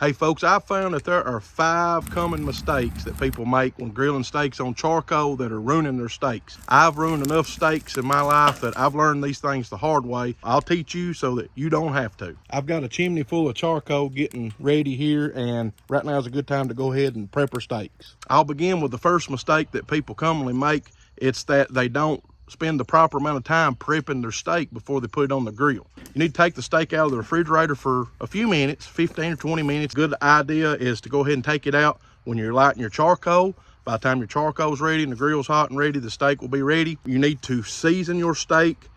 Hey folks, I found that there are 5 common mistakes that people make when grilling steaks on charcoal that are ruining their steaks. I've ruined enough steaks in my life that I've learned these things the hard way. I'll teach you so that you don't have to. I've got a chimney full of charcoal getting ready here, and right now is a good time to go ahead and prep our steaks. I'll begin with the first mistake that people commonly make. It's that they don't spend the proper amount of time prepping their steak before they put it on the grill. You need to take the steak out of the refrigerator for a few minutes, 15 or 20 minutes. Good idea is to go ahead and take it out when you're lighting your charcoal. By the time your charcoal's ready and the grill's hot and ready, the steak will be ready. You need to season your steak.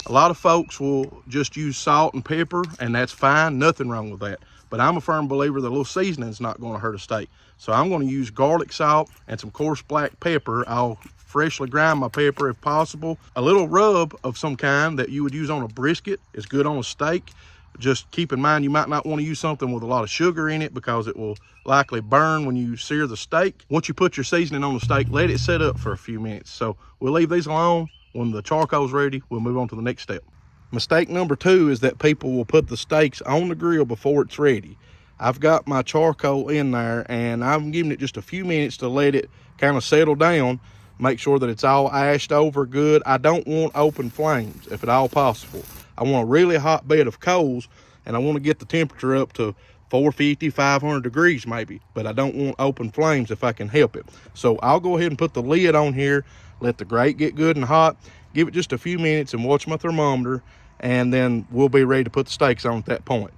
A lot of folks will just use salt and pepper, and that's fine, nothing wrong with that. But I'm a firm believer that a little seasoning is not going to hurt a steak. So I'm going to use garlic salt and some coarse black pepper. I'll freshly grind my pepper if possible. A little rub of some kind that you would use on a brisket is good on a steak. Just keep in mind, you might not want to use something with a lot of sugar in it because it will likely burn when you sear the steak. Once you put your seasoning on the steak, let it set up for a few minutes. So we'll leave these alone. When the charcoal's ready, we'll move on to the next step. Mistake number 2 is that people will put the steaks on the grill before it's ready. I've got my charcoal in there and I'm giving it just a few minutes to let it kind of settle down. Make sure that it's all ashed over good. I don't want open flames if at all possible. I want a really hot bed of coals, and I want to get the temperature up to 450, 500 degrees maybe, but I don't want open flames if I can help it. So I'll go ahead and put the lid on here, let the grate get good and hot, give it just a few minutes and watch my thermometer, and then we'll be ready to put the steaks on at that point.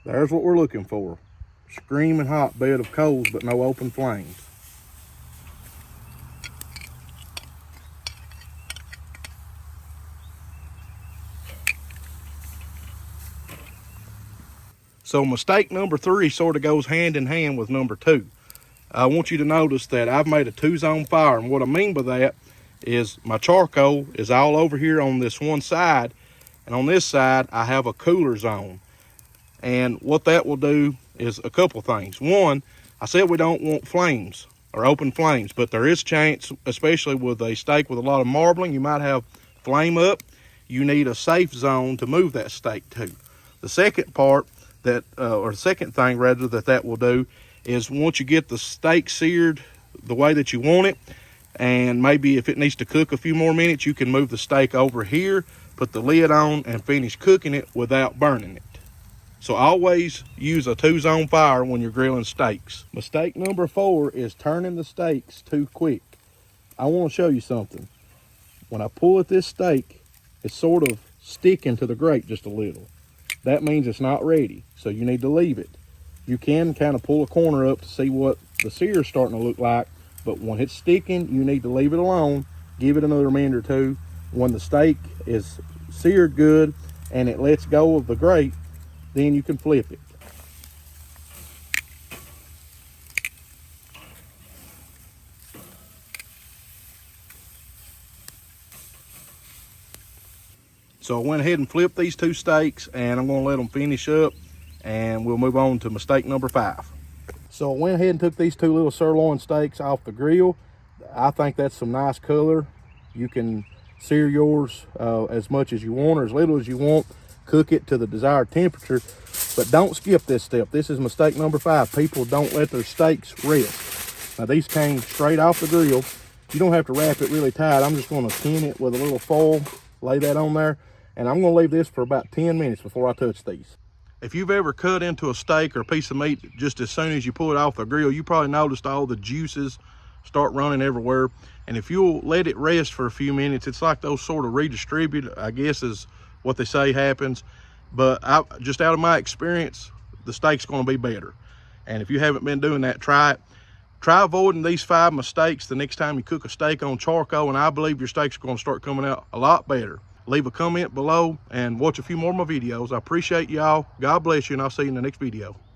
There's what we're looking for. Screaming hot bed of coals, but no open flames. So mistake number 3 sort of goes hand in hand with number 2. I want you to notice that I've made a 2-zone fire, and what I mean by that is my charcoal is all over here on this one side, and on this side I have a cooler zone. And what that will do is a couple things. One, I said we don't want flames or open flames, but there is a chance, especially with a steak with a lot of marbling, you might have flame up. You need a safe zone to move that steak to. The second part that, or the second thing rather, that will do is once you get the steak seared the way that you want it, and maybe if it needs to cook a few more minutes, you can move the steak over here, put the lid on, and finish cooking it without burning it. So always use a 2-zone fire when you're grilling steaks. Mistake number 4 is turning the steaks too quick. I want to show you something. When I pull at this steak, it's sort of sticking to the grate just a little. That means it's not ready, so you need to leave it. You can kind of pull a corner up to see what the sear is starting to look like, but when it's sticking, you need to leave it alone. Give it another minute or two. When the steak is seared good and it lets go of the grate, then you can flip it. So I went ahead and flipped these 2 steaks, and I'm going to let them finish up, and we'll move on to mistake number 5. So I went ahead and took these 2 little sirloin steaks off the grill. I think that's some nice color. You can sear yours as much as you want or as little as you want. Cook it to the desired temperature, but don't skip this step. This is mistake number 5. People don't let their steaks rest. Now these came straight off the grill. You don't have to wrap it really tight. I'm just going to tin it with a little foil, lay that on there, and I'm going to leave this for about 10 minutes before I touch these. If you've ever cut into a steak or a piece of meat just as soon as you pull it off the grill, you probably noticed all the juices start running everywhere. And if you'll let it rest for a few minutes, it's like those sort of redistribute, I guess is what they say happens. But just out of my experience, the steak's going to be better. And if you haven't been doing that, try it. Try avoiding these 5 mistakes the next time you cook a steak on charcoal, and I believe your steaks are going to start coming out a lot better. Leave a comment below and watch a few more of my videos. I appreciate y'all. God bless you, and I'll see you in the next video.